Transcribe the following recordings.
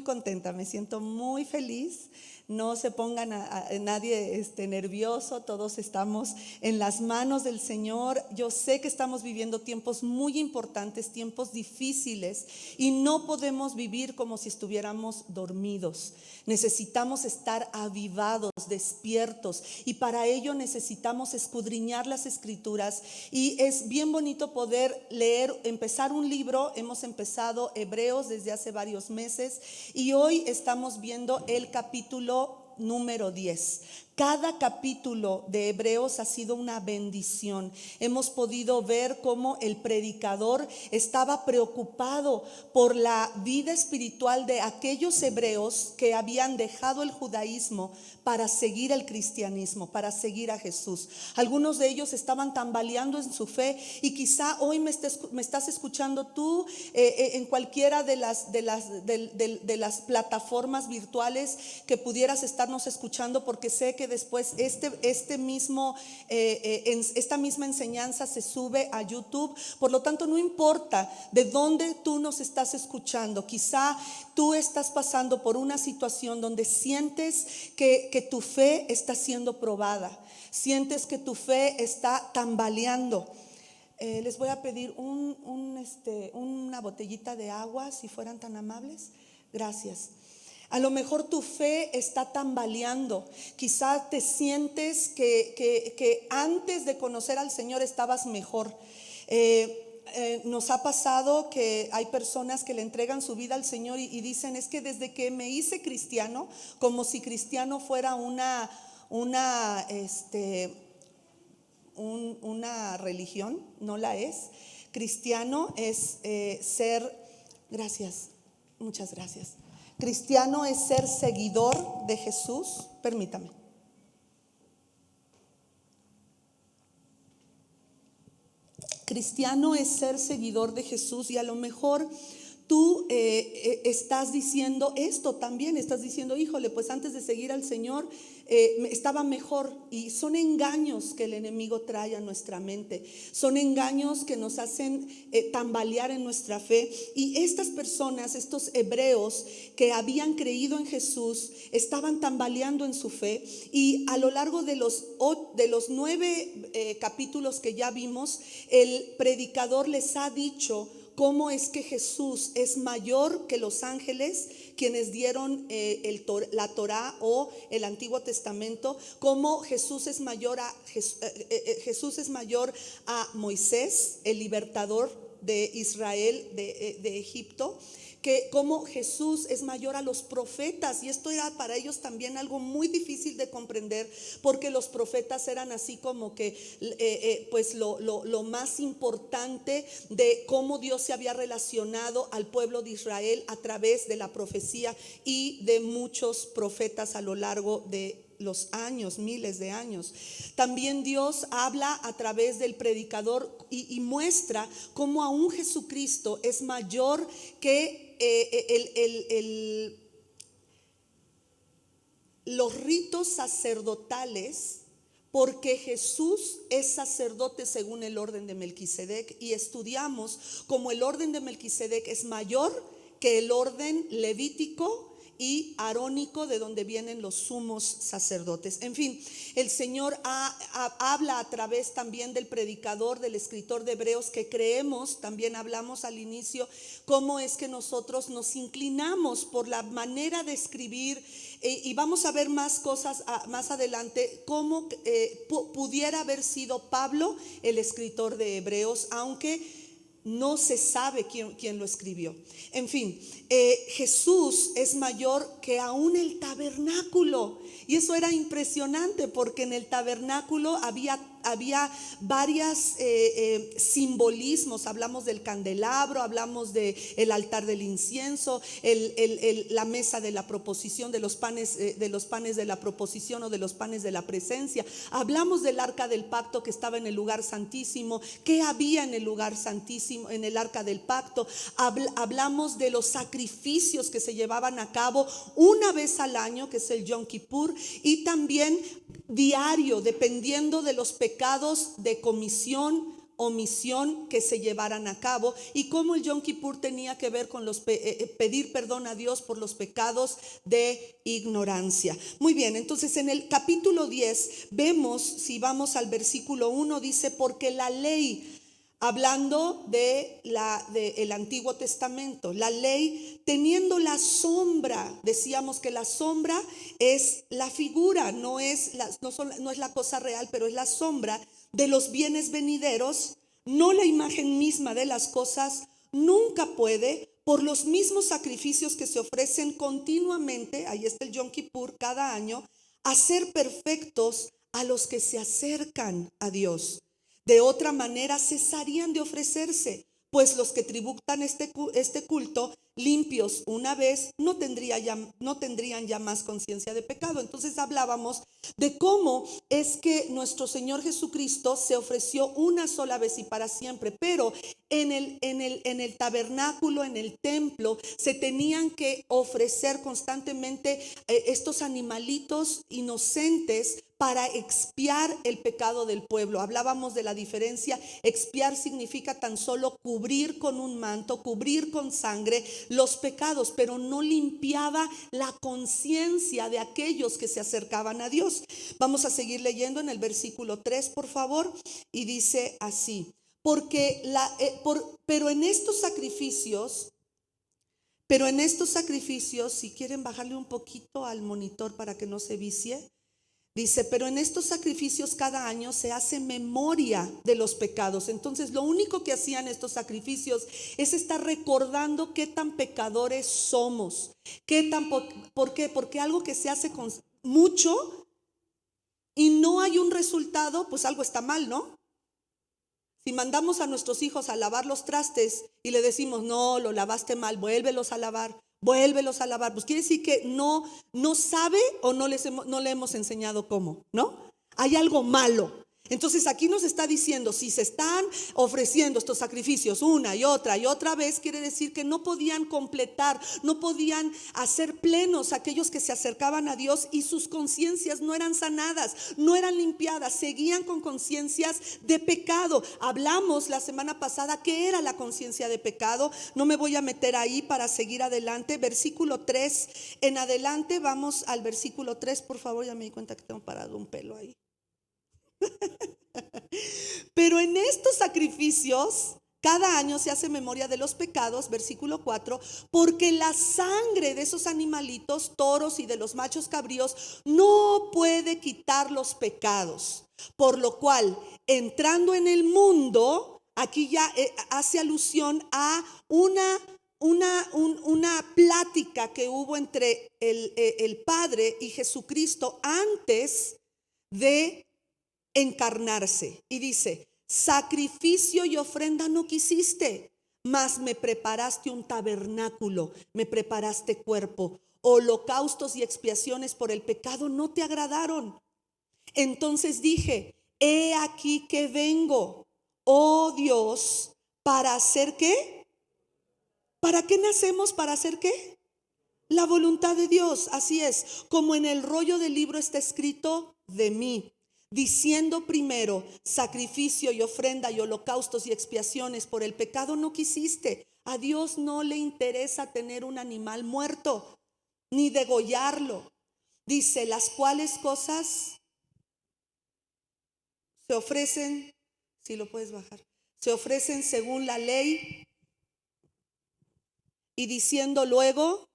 contenta, me siento muy feliz. No se pongan nadie nervioso, todos estamos en las manos del Señor. Yo sé que estamos viviendo tiempos muy importantes, tiempos difíciles, y no podemos vivir como si estuviéramos dormidos. Necesitamos estar avivados, despiertos, y para ello necesitamos escudriñar las Escrituras. Y es bien bonito poder leer, empezar un libro. Hemos empezado Hebreos desde hace varios meses y hoy estamos viendo el capítulo número 10. Cada capítulo de Hebreos ha sido una bendición. Hemos podido ver cómo el predicador estaba preocupado por la vida espiritual de aquellos hebreos que habían dejado el judaísmo para seguir el cristianismo, para seguir a Jesús. Algunos de ellos estaban tambaleando en su fe, y quizá hoy me estás escuchando tú en cualquiera de las plataformas virtuales que pudieras estarnos escuchando, porque sé que después esta misma enseñanza se sube a YouTube. Por lo tanto, no importa de dónde tú nos estás escuchando, quizá tú estás pasando por una situación donde sientes que tu fe está siendo probada, sientes que tu fe está tambaleando. Les voy a pedir una botellita de agua, si fueran tan amables. Gracias. A lo mejor tu fe está tambaleando. Quizás te sientes que antes de conocer al Señor estabas mejor. Nos ha pasado que hay personas que le entregan su vida al Señor y dicen: es que desde que me hice cristiano, como si cristiano fuera una religión. No la es. Cristiano es gracias, muchas gracias. Cristiano es ser seguidor de Jesús. Permítame. Cristiano es ser seguidor de Jesús, y a lo mejor tú estás diciendo esto también. Estás diciendo: híjole, pues antes de seguir al Señor estaba mejor. Y son engaños que el enemigo trae a nuestra mente, son engaños que nos hacen tambalear en nuestra fe. Y estas personas, estos hebreos que habían creído en Jesús, estaban tambaleando en su fe. Y a lo largo de los 9 capítulos que ya vimos, el predicador les ha dicho cómo es que Jesús es mayor que los ángeles, quienes dieron la Torá o el Antiguo Testamento, cómo Jesús es mayor a Moisés, el libertador de Israel de Egipto, que como Jesús es mayor a los profetas. Y esto era para ellos también algo muy difícil de comprender, porque los profetas eran así como que pues lo más importante de cómo Dios se había relacionado al pueblo de Israel a través de la profecía y de muchos profetas a lo largo de los años, miles de años. También Dios habla a través del predicador y muestra cómo aún Jesucristo es mayor que los ritos sacerdotales, porque Jesús es sacerdote según el orden de Melquisedec, y estudiamos cómo el orden de Melquisedec es mayor que el orden levítico y arónico, de donde vienen los sumos sacerdotes. En fin, el Señor habla a través también del predicador, del escritor de Hebreos, que creemos, también hablamos al inicio, cómo es que nosotros nos inclinamos por la manera de escribir, y vamos a ver más cosas más adelante, cómo pudiera haber sido Pablo el escritor de Hebreos, aunque no se sabe quién lo escribió. En fin, Jesús es mayor que aún el tabernáculo. Y eso era impresionante, porque en el tabernáculo había varios simbolismos. Hablamos del candelabro, hablamos del altar del incienso, la mesa de la proposición, de los panes de la proposición o de los panes de la presencia. Hablamos del arca del pacto que estaba en el lugar santísimo. ¿Qué había en el lugar santísimo, en el arca del pacto? Hablamos de los sacrificios que se llevaban a cabo una vez al año, que es el Yom Kippur, y también diario, dependiendo de los pecados de comisión o misión que se llevaran a cabo, y cómo el Yom Kippur tenía que ver con pedir perdón a Dios por los pecados de ignorancia. Muy bien, entonces en el capítulo 10 vemos, si vamos al versículo 1, dice: porque la ley, hablando el Antiguo Testamento, la ley teniendo la sombra, decíamos que la sombra es la figura, no es la cosa real, pero es la sombra de los bienes venideros, no la imagen misma de las cosas, nunca puede, por los mismos sacrificios que se ofrecen continuamente, ahí está el Yom Kippur cada año, hacer perfectos a los que se acercan a Dios. De otra manera cesarían de ofrecerse, pues los que tributan este culto limpios una vez no tendrían ya más conciencia de pecado. Entonces hablábamos de cómo es que nuestro Señor Jesucristo se ofreció una sola vez y para siempre, pero en el tabernáculo, en el templo, se tenían que ofrecer constantemente estos animalitos inocentes para expiar el pecado del pueblo. Hablábamos de la diferencia. Expiar significa tan solo cubrir con un manto, cubrir con sangre los pecados, pero no limpiaba la conciencia de aquellos que se acercaban a Dios. Vamos a seguir leyendo en el versículo 3, por favor, y dice así: pero en estos sacrificios, si quieren bajarle un poquito al monitor para que no se vicie. Dice: pero en estos sacrificios cada año se hace memoria de los pecados. Entonces lo único que hacían estos sacrificios es estar recordando qué tan pecadores somos. ¿Por qué? Porque algo que se hace con mucho y no hay un resultado, pues algo está mal, ¿no? Si mandamos a nuestros hijos a lavar los trastes y le decimos: no, lo lavaste mal, vuélvelos a lavar, pues quiere decir que no sabe o no le hemos enseñado cómo, ¿no? Hay algo malo. Entonces aquí nos está diciendo: si se están ofreciendo estos sacrificios una y otra vez, quiere decir que no podían completar, no podían hacer plenos aquellos que se acercaban a Dios, y sus conciencias no eran sanadas, no eran limpiadas, seguían con conciencias de pecado. Hablamos la semana pasada qué era la conciencia de pecado. No me voy a meter ahí para seguir adelante. Versículo 3 en adelante, vamos al versículo 3, por favor. Ya me di cuenta que tengo parado un pelo ahí. Pero en estos sacrificios cada año se hace memoria de los pecados, versículo 4, porque la sangre de esos animalitos, toros y de los machos cabríos, no puede quitar los pecados. Por lo cual, entrando en el mundo, aquí ya hace alusión a una plática que hubo entre el Padre y Jesucristo antes de encarnarse, y dice: sacrificio y ofrenda no quisiste, mas me preparaste un tabernáculo, me preparaste cuerpo. Holocaustos y expiaciones por el pecado no te agradaron. Entonces dije: he aquí que vengo, oh Dios, para hacer ¿qué? ¿Para qué nacemos? ¿Para hacer qué? La voluntad de Dios. Así es, como en el rollo del libro está escrito de mí, diciendo primero: sacrificio y ofrenda y holocaustos y expiaciones por el pecado no quisiste. A Dios no le interesa tener un animal muerto, ni degollarlo. Dice: las cuales cosas se ofrecen, si lo puedes bajar, se ofrecen según la ley. Y diciendo luego: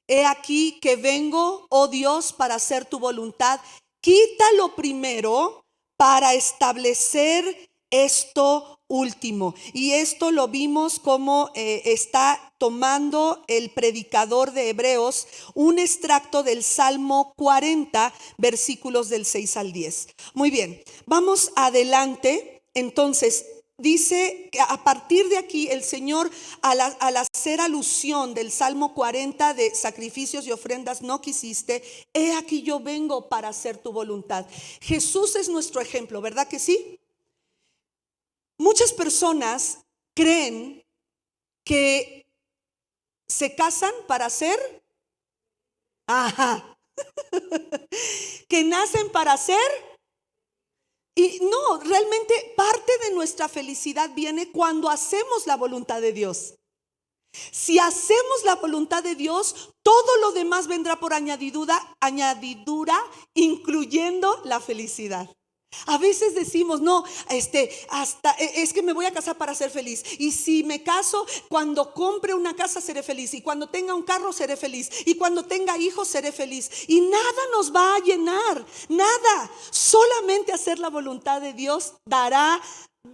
he aquí que vengo, oh Dios, para hacer tu voluntad. Quítalo primero para establecer esto último. Y esto lo vimos como está tomando el predicador de Hebreos un extracto del Salmo 40, versículos del 6 al 10. Muy bien, vamos adelante. Entonces, dice que a partir de aquí el Señor, al hacer alusión del Salmo 40 de sacrificios y ofrendas no quisiste, he aquí yo vengo para hacer tu voluntad. Jesús es nuestro ejemplo, ¿verdad que sí? Muchas personas creen que se casan para ser, que nacen para ser Y no, realmente parte de nuestra felicidad viene cuando hacemos la voluntad de Dios. Si hacemos la voluntad de Dios, todo lo demás vendrá por añadidura, incluyendo la felicidad. A veces decimos, no, es que me voy a casar para ser feliz. Y si me caso, cuando compre una casa seré feliz. Y cuando tenga un carro seré feliz. Y cuando tenga hijos seré feliz. Y nada nos va a llenar, nada. Solamente hacer la voluntad de Dios dará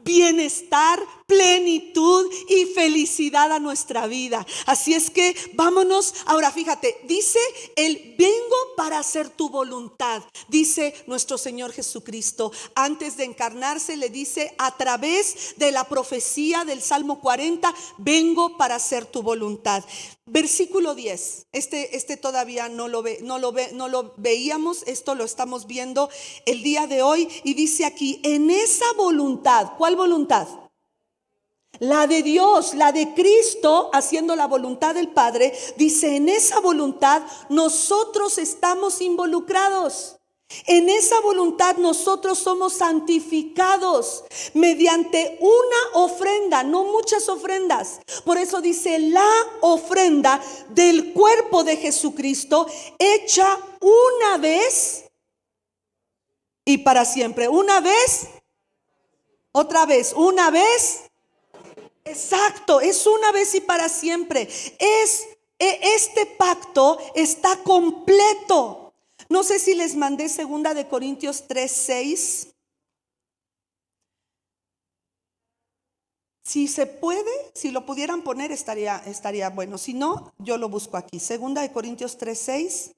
bienestar, plenitud y felicidad a nuestra vida. Así es que vámonos. Ahora fíjate, dice el vengo para hacer tu voluntad. Dice nuestro Señor Jesucristo, antes de encarnarse, le dice a través de la profecía del Salmo 40, vengo para hacer tu voluntad. Versículo 10. Este todavía no lo veíamos, esto lo estamos viendo el día de hoy. Y dice aquí, en esa voluntad, ¿cuál voluntad? La de Dios, la de Cristo, haciendo la voluntad del Padre. Dice, en esa voluntad nosotros estamos involucrados. En esa voluntad nosotros somos santificados mediante una ofrenda, no muchas ofrendas. Por eso dice la ofrenda del cuerpo de Jesucristo, hecha una vez y para siempre. Una vez, otra vez, una vez. Exacto, es una vez y para siempre. Este pacto está completo. No sé si les mandé 2 de Corintios 3:6. Si se puede, si lo pudieran poner estaría bueno. Si no, yo lo busco aquí. 2 de Corintios 3:6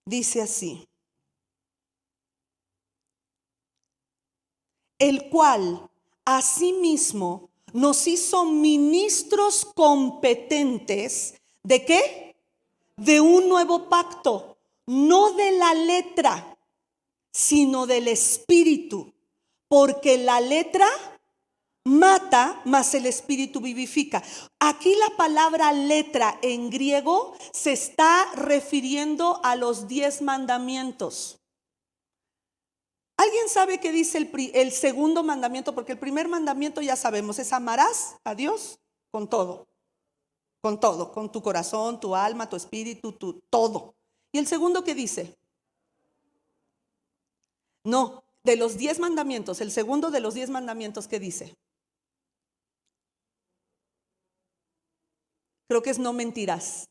dice así: el cual asimismo nos hizo ministros competentes. ¿De qué? De un nuevo pacto. No de la letra, sino del espíritu. Porque la letra mata, mas el espíritu vivifica. Aquí la palabra letra en griego se está refiriendo a los 10 mandamientos. ¿Alguien sabe qué dice el segundo mandamiento? Porque el primer mandamiento ya sabemos, es amarás a Dios con todo, con tu corazón, tu alma, tu espíritu, todo. ¿Y el segundo qué dice? No, de los 10 mandamientos, el segundo de los 10 mandamientos, ¿qué dice? Creo que es no mentirás.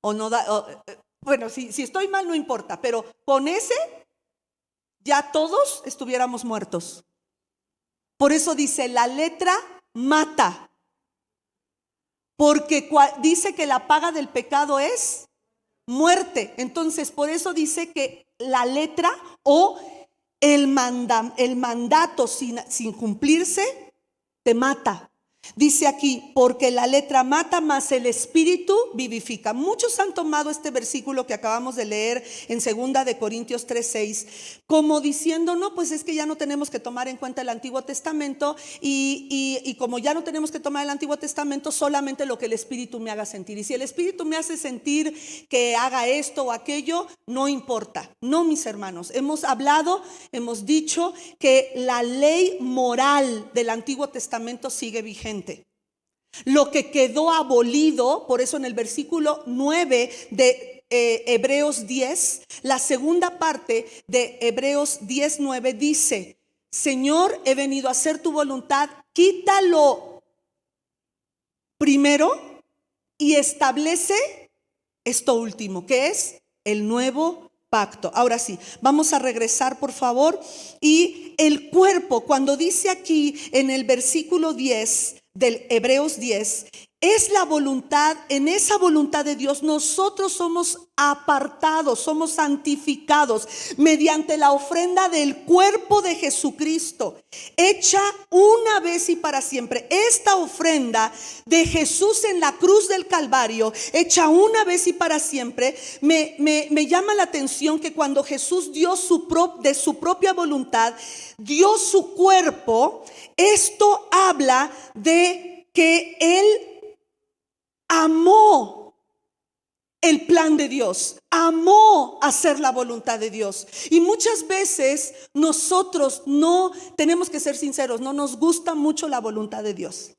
O no bueno, si estoy mal no importa, pero con ese ya todos estuviéramos muertos. Por eso dice, la letra mata. Porque dice que la paga del pecado es muerte. Entonces, por eso dice que la letra o el mandato sin cumplirse te mata. Dice aquí, porque la letra mata, mas el espíritu vivifica. Muchos han tomado este versículo que acabamos de leer en 2 de Corintios 3:6 como diciendo, no, pues es que ya no tenemos que tomar en cuenta el Antiguo Testamento y como ya no tenemos que tomar el Antiguo Testamento, solamente lo que el espíritu me haga sentir. Y si el espíritu me hace sentir que haga esto o aquello, no importa. No, mis hermanos, hemos hablado, hemos dicho que la ley moral del Antiguo Testamento sigue vigente. Lo que quedó abolido, por eso en el versículo 9 de Hebreos 10, la segunda parte de Hebreos 10:9 dice, Señor, he venido a hacer tu voluntad, quítalo primero y establece esto último, que es el nuevo pacto. Ahora sí, vamos a regresar por favor. Y el cuerpo, cuando dice aquí en el versículo 10 del Hebreos 10, es la voluntad, en esa voluntad de Dios nosotros somos apartados, somos santificados mediante la ofrenda del cuerpo de Jesucristo, hecha una vez y para siempre. Esta ofrenda de Jesús en la cruz del Calvario, hecha una vez y para siempre, me llama la atención que cuando Jesús dio de su propia voluntad, dio su cuerpo. Esto habla de que Él amó el plan de Dios, amó hacer la voluntad de Dios. Y muchas veces nosotros no, tenemos que ser sinceros, no nos gusta mucho la voluntad de Dios.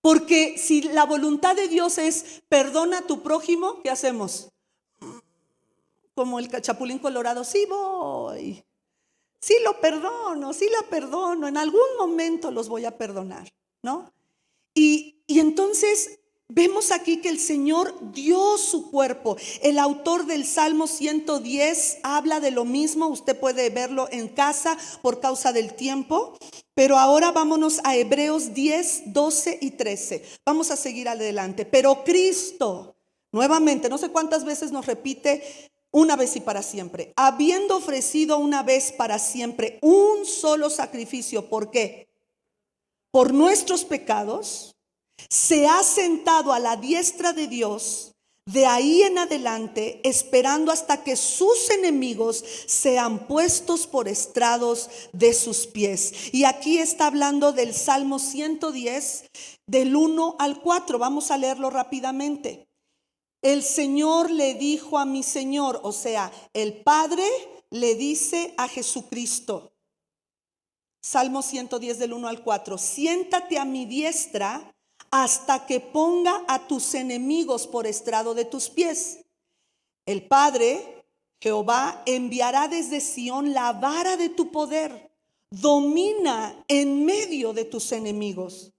Porque si la voluntad de Dios es perdona a tu prójimo, ¿qué hacemos? Como el chapulín colorado, sí voy, sí lo perdono, sí la perdono, en algún momento los voy a perdonar, ¿no? Y entonces vemos aquí que el Señor dio su cuerpo. El autor del Salmo 110 habla de lo mismo. Usted puede verlo en casa por causa del tiempo. Pero ahora vámonos a Hebreos 10, 12 y 13. Vamos a seguir adelante. Pero Cristo, nuevamente, no sé cuántas veces nos repite, una vez y para siempre, habiendo ofrecido una vez para siempre un solo sacrificio. ¿Por qué? Por nuestros pecados, se ha sentado a la diestra de Dios, de ahí en adelante, esperando hasta que sus enemigos sean puestos por estrados de sus pies. Y aquí está hablando del Salmo 110, del 1 al 4. Vamos a leerlo rápidamente. El Señor le dijo a mi Señor, o sea, el Padre le dice a Jesucristo. Salmo 110 del 1 al 4. Siéntate a mi diestra hasta que ponga a tus enemigos por estrado de tus pies. El Padre, Jehová, enviará desde Sión la vara de tu poder. Domina en medio de tus enemigos.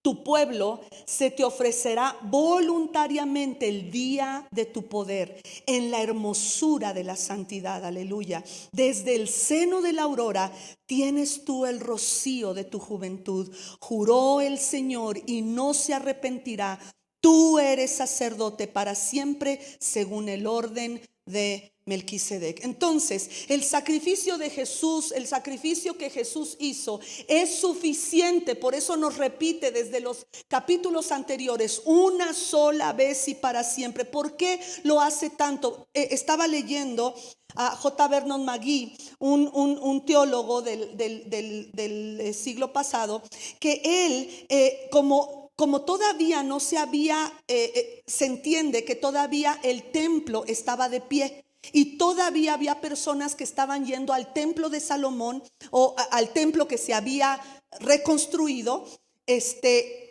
Tu pueblo se te ofrecerá voluntariamente el día de tu poder, en la hermosura de la santidad. Aleluya. Desde el seno de la aurora tienes tú el rocío de tu juventud. Juró el Señor y no se arrepentirá. Tú eres sacerdote para siempre, según el orden de Melquisedec. Entonces, el sacrificio de Jesús, el sacrificio que Jesús hizo es suficiente. Por eso nos repite desde los capítulos anteriores, una sola vez y para siempre. ¿Por qué lo hace tanto? Estaba leyendo a J. Vernon McGee, un teólogo del siglo pasado, que él, como todavía no se había, se entiende que todavía el templo estaba de pie. Y todavía había personas que estaban yendo al templo de Salomón o al templo que se había reconstruido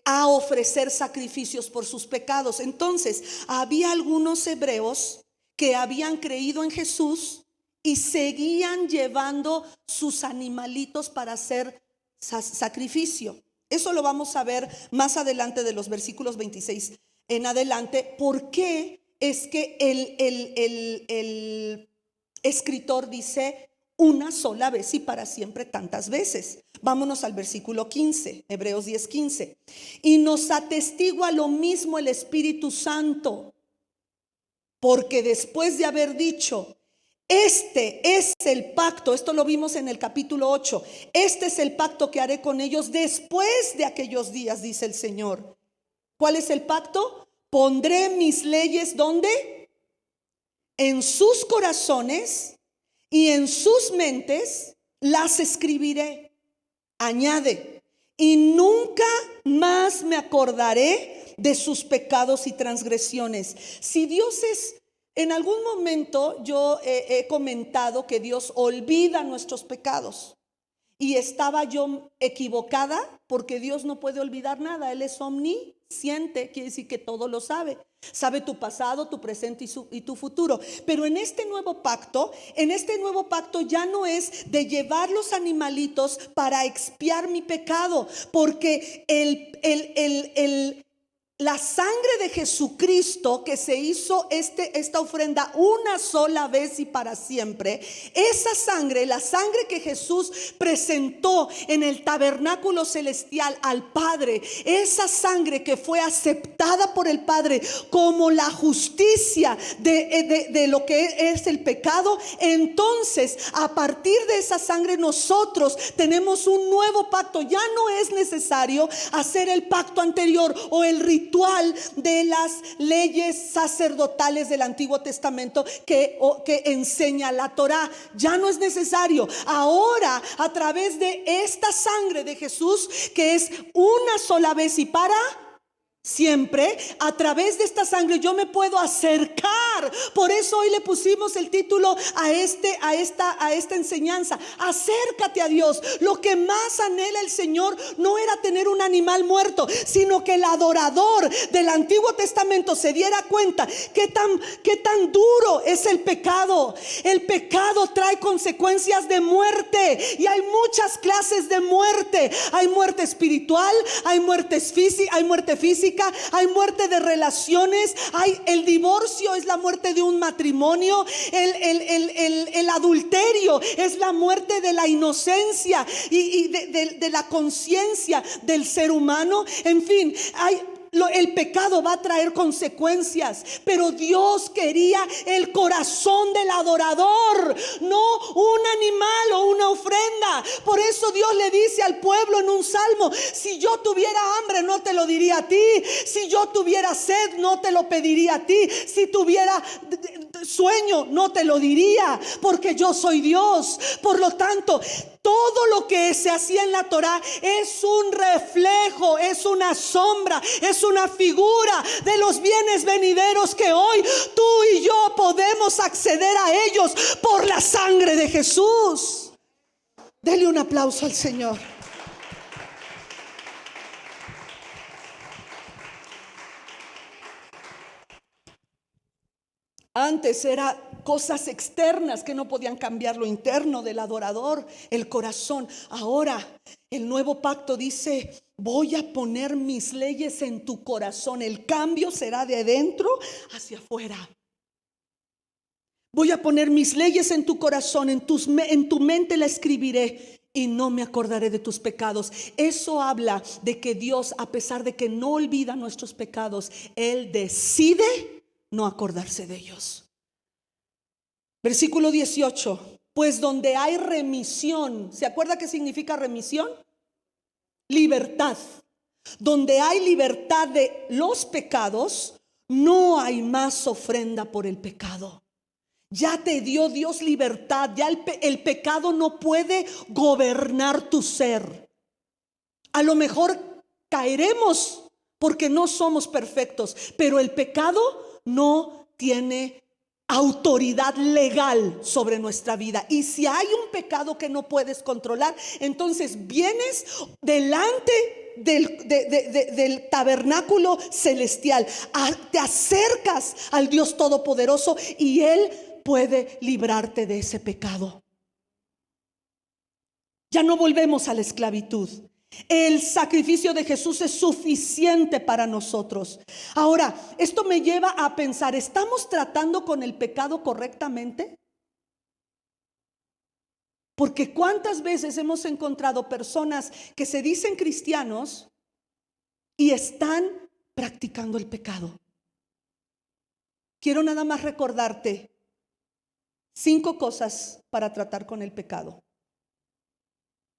a ofrecer sacrificios por sus pecados. Entonces había algunos hebreos que habían creído en Jesús y seguían llevando sus animalitos para hacer sacrificio. Eso lo vamos a ver más adelante de los versículos 26 en adelante. ¿Por qué es que el escritor dice una sola vez y para siempre tantas veces? Vámonos al versículo 15, Hebreos 10:15. Y nos atestigua lo mismo el Espíritu Santo, porque después de haber dicho, este es el pacto, esto lo vimos en el capítulo 8, este es el pacto que haré con ellos después de aquellos días, dice el Señor. ¿Cuál es el pacto? Pondré mis leyes, ¿dónde? En sus corazones y en sus mentes las escribiré. Añade, y nunca más me acordaré de sus pecados y transgresiones. Si Dios es, en algún momento yo he comentado que Dios olvida nuestros pecados. Y estaba yo equivocada, porque Dios no puede olvidar nada. Él es omnisciente, quiere decir que todo lo sabe. Sabe tu pasado, tu presente y tu futuro. Pero en este nuevo pacto ya no es de llevar los animalitos para expiar mi pecado, porque la sangre de Jesucristo, que se hizo esta ofrenda una sola vez y para siempre, esa sangre, la sangre que Jesús presentó en el tabernáculo celestial al Padre, esa sangre que fue aceptada por el Padre como la justicia de lo que es el pecado, entonces a partir de esa sangre nosotros tenemos un nuevo pacto. Ya no es necesario hacer el pacto anterior o el ritual espiritual de las leyes sacerdotales del Antiguo Testamento que enseña la Torá. Ya no es necesario. Ahora, a través de esta sangre de Jesús, que es una sola vez y para siempre, a través de esta sangre yo me puedo acercar. Por eso hoy le pusimos el título a esta enseñanza: acércate a Dios. Lo que más anhela el Señor no era tener un animal muerto, sino que el adorador del Antiguo Testamento se diera cuenta qué tan duro es el pecado. El pecado trae consecuencias de muerte, y hay muchas clases de muerte. Hay muerte espiritual, hay muerte física, hay muerte de relaciones, hay el divorcio, es la muerte de un matrimonio, el adulterio es la muerte de la inocencia y de la conciencia del ser humano. En fin, el pecado va a traer consecuencias, pero Dios quería el corazón del adorador, no un animal o una ofrenda. Por eso Dios le dice al pueblo en un salmo: si yo tuviera hambre no te lo diría a ti, si yo tuviera sed no te lo pediría a ti, si tuviera sueño no te lo diría, porque yo soy Dios. Por lo tanto, todo lo que se hacía en la Torá es un reflejo, es una sombra, es una figura de los bienes venideros que hoy tú y yo podemos acceder a ellos por la sangre de Jesús. Dele un aplauso al Señor. Antes era cosas externas que no podían cambiar lo interno del adorador, el corazón. Ahora el nuevo pacto dice: voy a poner mis leyes en tu corazón. El cambio será de adentro hacia afuera. Voy a poner mis leyes en tu corazón, en tu mente la escribiré, y no me acordaré de tus pecados. Eso habla de que Dios, a pesar de que no olvida nuestros pecados, Él decide no acordarse de ellos. Versículo 18: pues donde hay remisión, ¿se acuerda qué significa remisión? Libertad. Donde hay libertad de los pecados, no hay más ofrenda por el pecado. Ya te dio Dios libertad. Ya el pecado no puede gobernar tu ser. A lo mejor caeremos porque no somos perfectos, pero el pecado no tiene autoridad legal sobre nuestra vida. Y si hay un pecado que no puedes controlar, entonces vienes delante del tabernáculo celestial, te acercas al Dios Todopoderoso y Él puede librarte de ese pecado. Ya no volvemos a la esclavitud. El sacrificio de Jesús es suficiente para nosotros. Ahora, esto me lleva a pensar: ¿estamos tratando con el pecado correctamente? Porque ¿cuántas veces hemos encontrado personas que se dicen cristianos y están practicando el pecado? Quiero nada más recordarte 5 cosas para tratar con el pecado.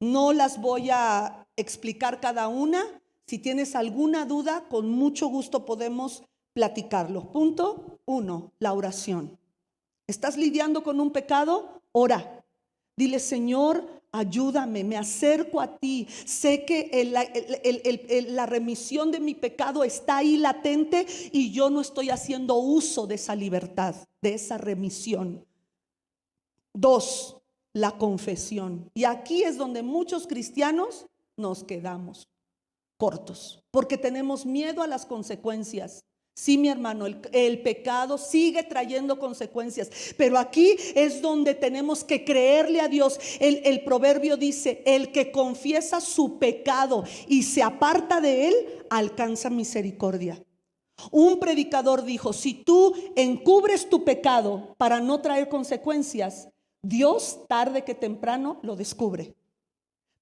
No las voy a explicar cada una. Si tienes alguna duda, con mucho gusto podemos platicarlo. Punto 1, la oración. ¿Estás lidiando con un pecado? Ora. Dile: Señor, ayúdame, me acerco a ti. Sé que la remisión de mi pecado está ahí latente y yo no estoy haciendo uso de esa libertad, de esa remisión. 2, la confesión. Y aquí es donde muchos cristianos nos quedamos cortos, porque tenemos miedo a las consecuencias. Sí, mi hermano, el pecado sigue trayendo consecuencias, pero aquí es donde tenemos que creerle a Dios. El proverbio dice: el que confiesa su pecado y se aparta de él, alcanza misericordia. Un predicador dijo: si tú encubres tu pecado para no traer consecuencias, Dios tarde que temprano lo descubre.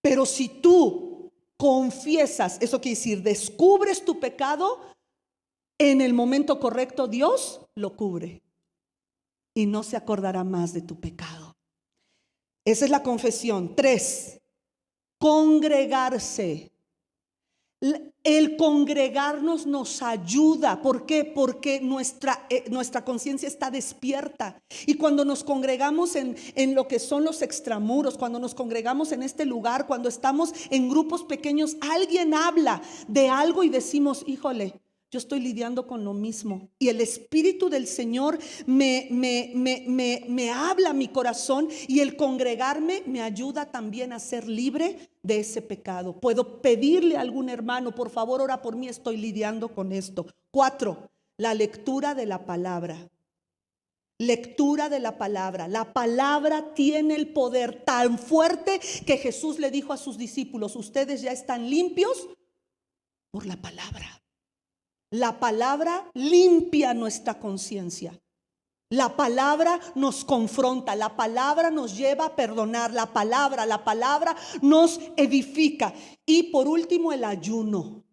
Pero si tú confiesas, eso quiere decir descubres tu pecado, en el momento correcto Dios lo cubre y no se acordará más de tu pecado. Esa es la confesión. 3, congregarse. El congregarnos nos ayuda. ¿Por qué? Porque nuestra conciencia está despierta. Y cuando nos congregamos en lo que son los extramuros, cuando nos congregamos en este lugar, cuando estamos en grupos pequeños, alguien habla de algo y decimos, híjole, yo estoy lidiando con lo mismo. Y el Espíritu del Señor me habla a mi corazón, y el congregarme me ayuda también a ser libre de ese pecado. Puedo pedirle a algún hermano, por favor, ora por mí, estoy lidiando con esto. 4, la lectura de la palabra. Lectura de la palabra. La palabra tiene el poder tan fuerte que Jesús le dijo a sus discípulos, ustedes ya están limpios por la palabra. La palabra limpia nuestra conciencia. La palabra nos confronta, la palabra nos lleva a perdonar, la palabra nos edifica. Y por último, el ayuno.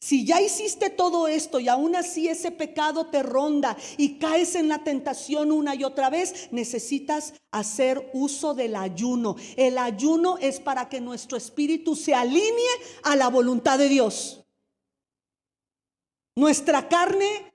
Si ya hiciste todo esto y aún así ese pecado te ronda y caes en la tentación una y otra vez, necesitas hacer uso del ayuno. El ayuno es para que nuestro espíritu se alinee a la voluntad de Dios. Nuestra carne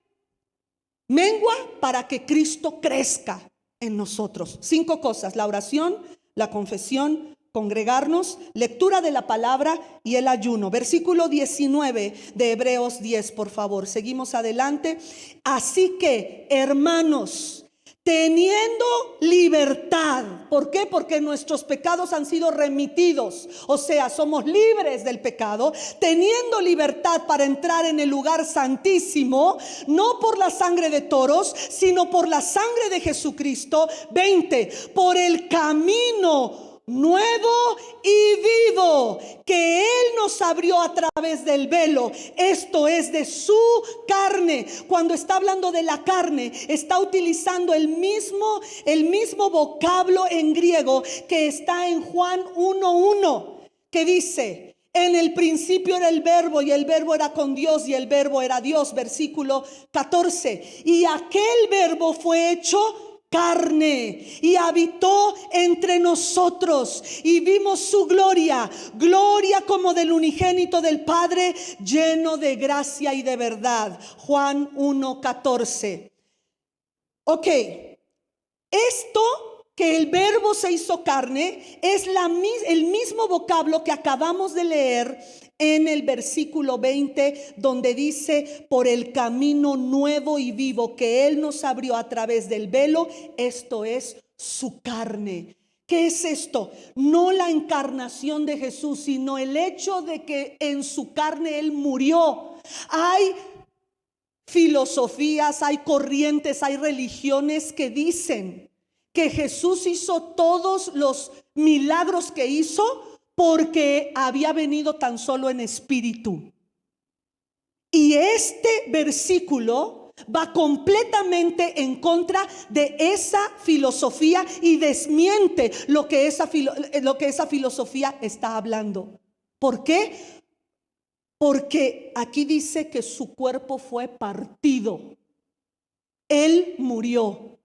mengua para que Cristo crezca en nosotros. 5 cosas: la oración, la confesión, congregarnos, lectura de la palabra y el ayuno. Versículo 19 de Hebreos 10, por favor. Seguimos adelante. Así que, hermanos, teniendo libertad. ¿Por qué? Porque nuestros pecados han sido remitidos. O sea, somos libres del pecado. Teniendo libertad para entrar en el lugar santísimo, no por la sangre de toros, sino por la sangre de Jesucristo. 20. Por el camino nuevo y vivo que Él nos abrió a través del velo, esto es de su carne. Cuando está hablando de la carne, está utilizando el mismo vocablo en griego que está en Juan 1:1, que dice: en el principio era el verbo, y el verbo era con Dios, y el verbo era Dios. Versículo 14. Y aquel verbo fue hecho carne y habitó entre nosotros, y vimos su gloria, gloria como del unigénito del Padre, lleno de gracia y de verdad. Juan 1:14. Ok, esto que el verbo se hizo carne es el mismo vocablo que acabamos de leer en el versículo 20, donde dice: por el camino nuevo y vivo que Él nos abrió a través del velo, esto es su carne. ¿Qué es esto? No la encarnación de Jesús, sino el hecho de que en su carne Él murió. Hay filosofías, hay corrientes, hay religiones que dicen que Jesús hizo todos los milagros que hizo porque había venido tan solo en espíritu. Y este versículo va completamente en contra de esa filosofía y desmiente lo que esa filosofía está hablando. ¿Por qué? Porque aquí dice que su cuerpo fue partido. Él murió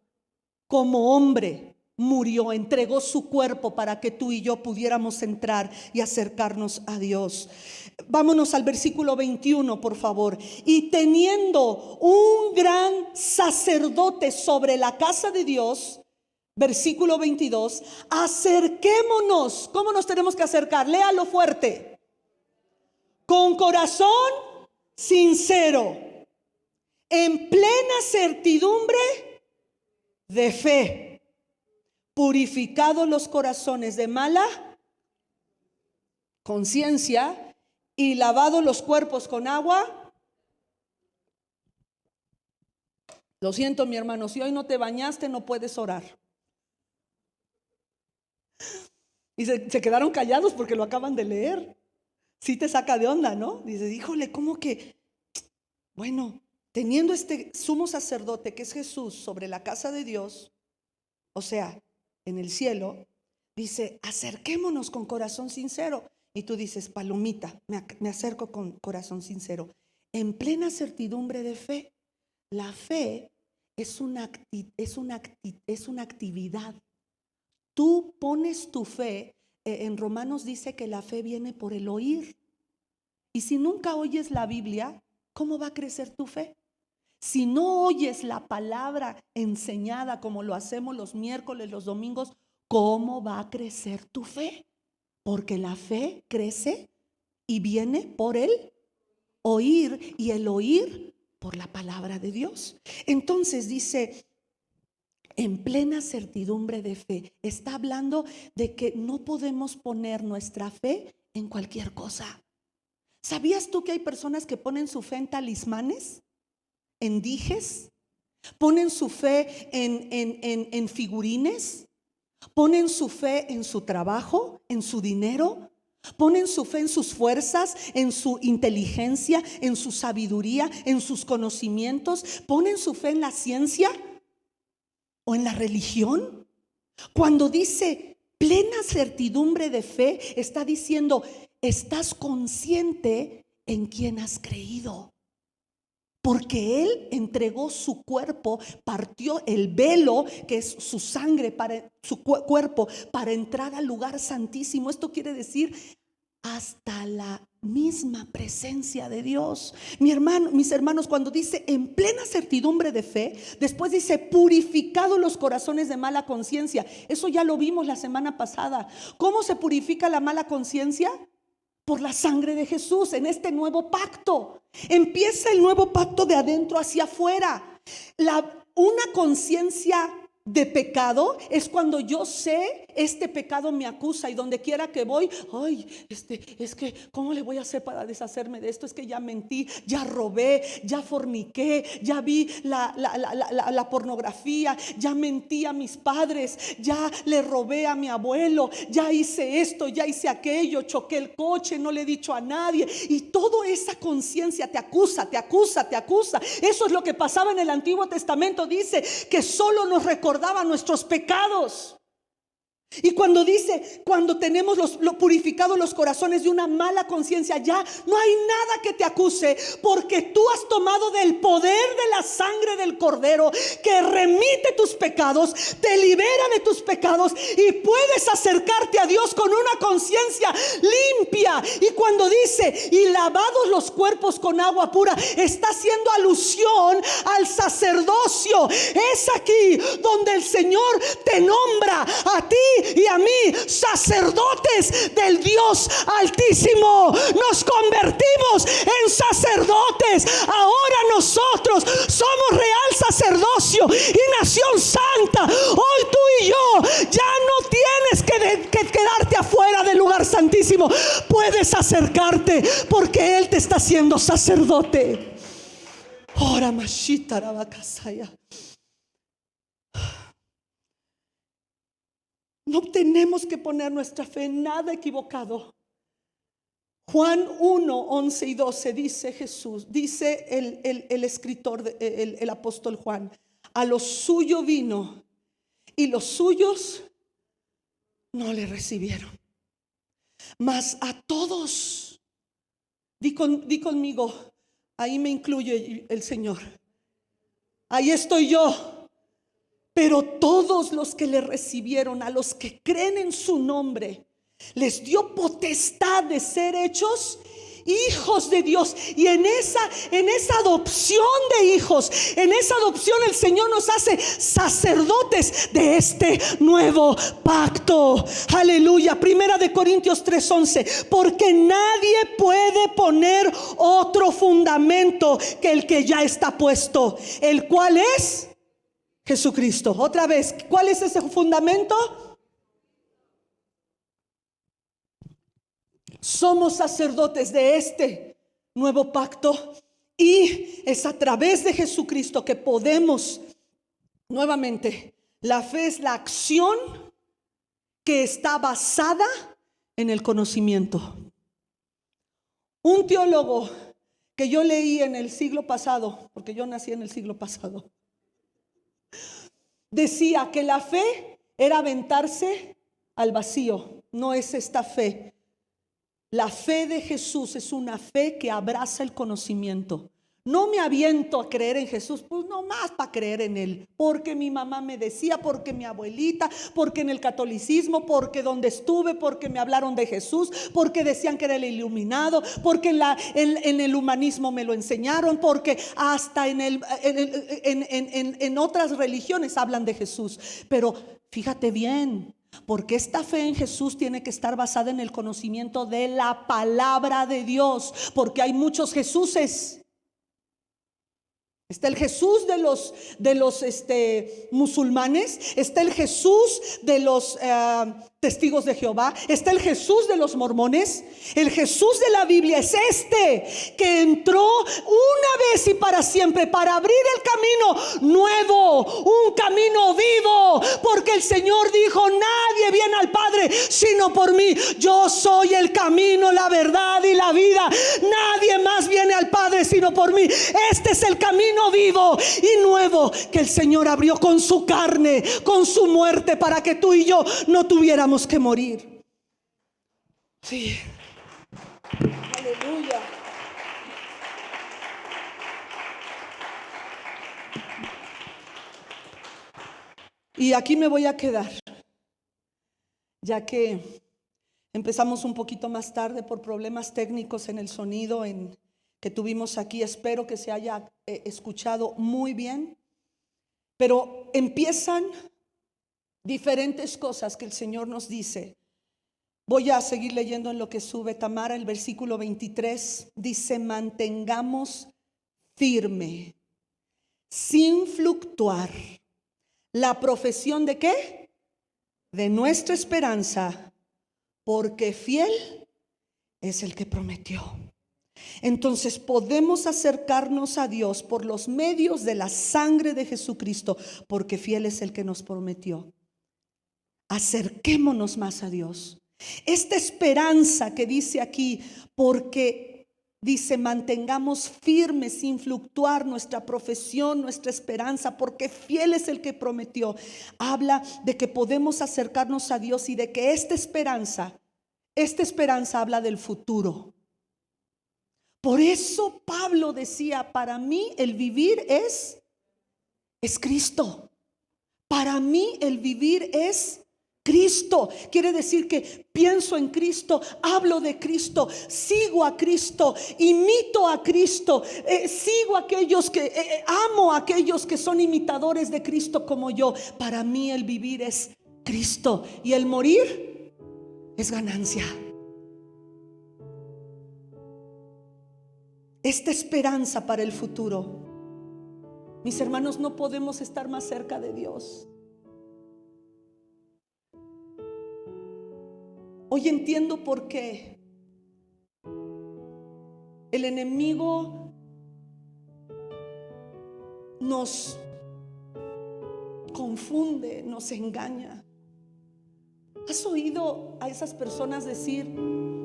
como hombre, murió, entregó su cuerpo para que tú y yo pudiéramos entrar y acercarnos a Dios. Vámonos al versículo 21, por favor. Y teniendo un gran sacerdote sobre la casa de Dios, versículo 22, acerquémonos. ¿Cómo nos tenemos que acercar? Léalo fuerte. Con corazón sincero, en plena certidumbre de fe, purificados los corazones de mala conciencia y lavados los cuerpos con agua. Lo siento, mi hermano, si hoy no te bañaste, no puedes orar. Y se quedaron callados porque lo acaban de leer. Sí te saca de onda, ¿no? Dices, híjole, ¿cómo que? Bueno, teniendo este sumo sacerdote que es Jesús sobre la casa de Dios, o sea, en el cielo, dice, acerquémonos con corazón sincero. Y tú dices, palomita, me acerco con corazón sincero. En plena certidumbre de fe. La fe es una actividad. Tú pones tu fe. En Romanos dice que la fe viene por el oír Y si nunca oyes la Biblia, ¿cómo va a crecer tu fe? Si no oyes la palabra enseñada como lo hacemos los miércoles, los domingos, ¿cómo va a crecer tu fe? Porque la fe crece y viene por el oír, y el oír por la palabra de Dios. Entonces dice, en plena certidumbre de fe. Está hablando de que no podemos poner nuestra fe en cualquier cosa. ¿Sabías tú que hay personas que ponen su fe en talismanes, en dijes? Ponen su fe en figurines. Ponen su fe en su trabajo, en su dinero. Ponen su fe en sus fuerzas, en su inteligencia, en su sabiduría, en sus conocimientos. Ponen su fe en la ciencia o en la religión. Cuando dice plena certidumbre de fe, está diciendo, estás consciente en quién has creído. Porque Él entregó su cuerpo, partió el velo que es su sangre para su cuerpo, para entrar al lugar santísimo. Esto quiere decir hasta la misma presencia de Dios. Mis hermanos, cuando dice en plena certidumbre de fe, después dice purificado los corazones de mala conciencia. Eso ya lo vimos la semana pasada. ¿Cómo se purifica la mala conciencia? Por la sangre de Jesús en este nuevo pacto. Empieza el nuevo pacto de adentro hacia afuera. Una conciencia de pecado es cuando yo sé este pecado me acusa y donde quiera que voy, ay, es que ¿cómo le voy a hacer para deshacerme de esto? Es que ya mentí, ya robé, ya forniqué, ya vi la pornografía, ya mentí a mis padres, ya le robé a mi abuelo, ya hice esto, ya hice aquello, choqué el coche, no le he dicho a nadie. Y toda esa conciencia te acusa, te acusa, te acusa. Eso es lo que pasaba en el Antiguo Testamento. Dice que solo nos recordaba nuestros pecados. Y cuando dice, cuando tenemos purificados los corazones de una mala conciencia, ya no hay nada que te acuse, porque tú has tomado del poder de la sangre del Cordero, que remite tus pecados, te libera de tus pecados, y puedes acercarte a Dios con una conciencia limpia. Y cuando dice, y lavados los cuerpos con agua pura, está haciendo alusión al sacerdocio. Es aquí donde el Señor te nombra a ti y a mí sacerdotes del Dios Altísimo. Nos convertimos en sacerdotes. Ahora nosotros somos real sacerdocio y nación santa. Hoy tú y yo ya no tienes que quedarte afuera del lugar santísimo. Puedes acercarte porque Él te está haciendo sacerdote. Ora mashita rabakasaya. No tenemos que poner nuestra fe en nada equivocado. Juan 1, 11 y 12 dice Jesús, dice el escritor, el apóstol Juan, a los suyos vino y los suyos no le recibieron. Mas a todos, di conmigo, ahí me incluye el Señor, ahí estoy yo. Pero todos los que le recibieron, a los que creen en su nombre, les dio potestad de ser hechos hijos de Dios. Y en esa adopción de hijos, en esa adopción el Señor nos hace sacerdotes de este nuevo pacto. Aleluya. Primera de Corintios 3:11. Porque nadie puede poner otro fundamento que el que ya está puesto, el cual es Jesucristo. Otra vez, ¿cuál es ese fundamento? Somos sacerdotes de este nuevo pacto, y es a través de Jesucristo que podemos, nuevamente, la fe es la acción que está basada en el conocimiento. Un teólogo que yo leí en el siglo pasado, porque yo nací en el siglo pasado, decía que la fe era aventarse al vacío. No es esta fe. La fe de Jesús es una fe que abraza el conocimiento. No me aviento a creer en Jesús, pues no más para creer en Él, porque mi mamá me decía, porque mi abuelita, porque en el catolicismo, porque donde estuve, porque me hablaron de Jesús, porque decían que era el iluminado, porque en el humanismo me lo enseñaron, porque hasta en otras religiones hablan de Jesús. Pero fíjate bien, porque esta fe en Jesús tiene que estar basada en el conocimiento de la palabra de Dios, porque hay muchos Jesuses. Está el Jesús de los musulmanes, está el Jesús de los testigos de Jehová, está el Jesús de los mormones. El Jesús de la Biblia es este, que entró una vez y para siempre para abrir el camino nuevo, un camino vivo, porque el Señor dijo: nadie viene al Padre sino por mí. Yo soy el camino, la verdad y la vida. Nadie más viene al Padre sino por mí. Este es el camino vivo y nuevo que el Señor abrió con su carne, con su muerte, para que tú y yo no tuviéramos que morir. Sí. Aleluya. Y aquí me voy a quedar, ya que empezamos un poquito más tarde por problemas técnicos en el sonido que tuvimos aquí. Espero que se haya escuchado muy bien, pero empiezan diferentes cosas que el Señor nos dice. Voy a seguir leyendo en lo que sube Tamara. El versículo 23 dice: mantengamos firme, sin fluctuar, la profesión ¿de qué? De nuestra esperanza, porque fiel es el que prometió. Entonces podemos acercarnos a Dios por los medios de la sangre de Jesucristo, porque fiel es el que nos prometió. Acerquémonos más a Dios. Esta esperanza que dice aquí, porque dice mantengamos firme sin fluctuar nuestra profesión, nuestra esperanza, porque fiel es el que prometió. Habla de que podemos acercarnos a Dios y de que esta esperanza habla del futuro. Por eso Pablo decía: para mí el vivir es Cristo. Para mí el vivir es Cristo. Quiere decir que pienso en Cristo, hablo de Cristo, sigo a Cristo, imito a Cristo, sigo a aquellos que amo a aquellos que son imitadores de Cristo como yo. Para mí el vivir es Cristo y el morir es ganancia. Esta esperanza para el futuro. Mis hermanos, no podemos estar más cerca de Dios. Hoy entiendo por qué el enemigo nos confunde, nos engaña. ¿Has oído a esas personas decir: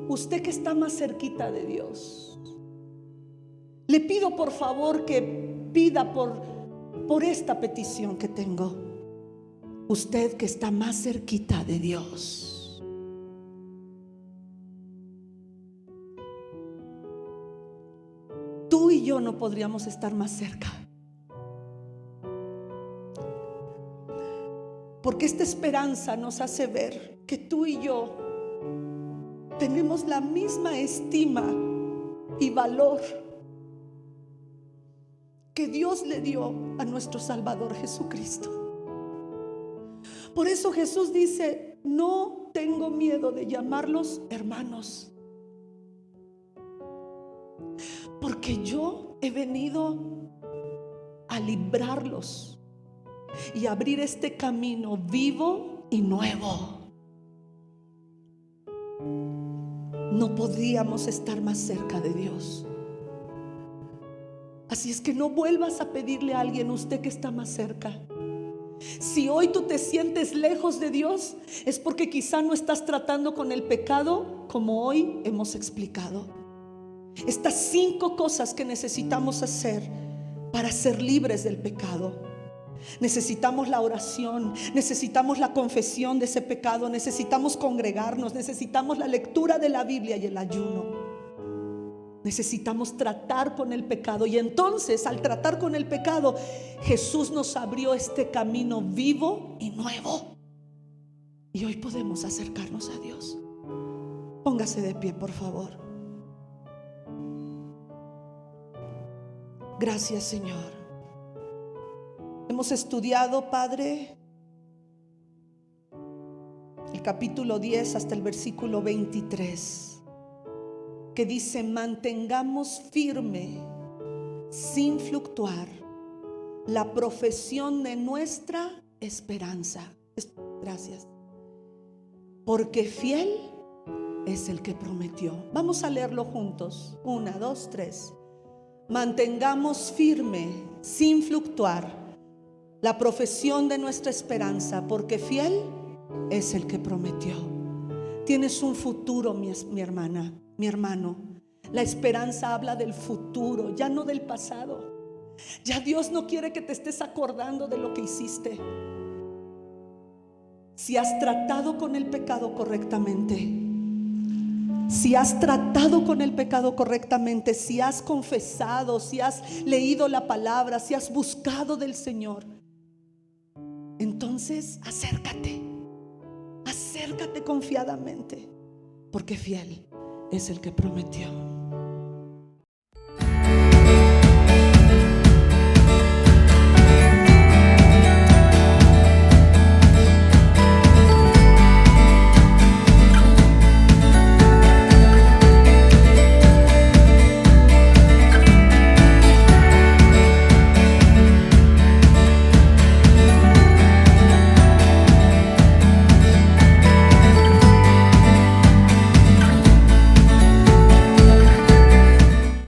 usted que está más cerquita de Dios, le pido por favor que pida por esta petición que tengo? Usted que está más cerquita de Dios. Tú y yo no podríamos estar más cerca, porque esta esperanza nos hace ver que tú y yo tenemos la misma estima y valor que Dios le dio a nuestro Salvador Jesucristo. Por eso Jesús dice: no tengo miedo de llamarlos hermanos, porque yo he venido a librarlos y abrir este camino vivo y nuevo. No podríamos estar más cerca de Dios. Así es que no vuelvas a pedirle a alguien: usted que está más cerca. Si hoy tú te sientes lejos de Dios, es porque quizá no estás tratando con el pecado como hoy hemos explicado. Estas 5 cosas que necesitamos hacer para ser libres del pecado. Necesitamos la oración, necesitamos la confesión de ese pecado, necesitamos congregarnos, necesitamos la lectura de la Biblia y el ayuno. Necesitamos tratar con el pecado, y entonces al tratar con el pecado, Jesús nos abrió este camino vivo y nuevo, y hoy podemos acercarnos a Dios. Póngase de pie, por favor. Gracias, Señor. Hemos estudiado, Padre, el capítulo 10 hasta el versículo 23, que dice: mantengamos firme, sin fluctuar, la profesión de nuestra esperanza. Gracias. Porque fiel es el que prometió. Vamos a leerlo juntos. 1, 2, 3. Mantengamos firme, sin fluctuar, la profesión de nuestra esperanza, porque fiel es el que prometió. Tienes un futuro, mi hermana, mi hermano. La esperanza habla del futuro, ya no del pasado. Ya Dios no quiere que te estés acordando de lo que hiciste. Si has tratado con el pecado correctamente, si has tratado con el pecado correctamente, si has confesado, si has leído la palabra, si has buscado del Señor, entonces acércate confiadamente, porque fiel es el que prometió.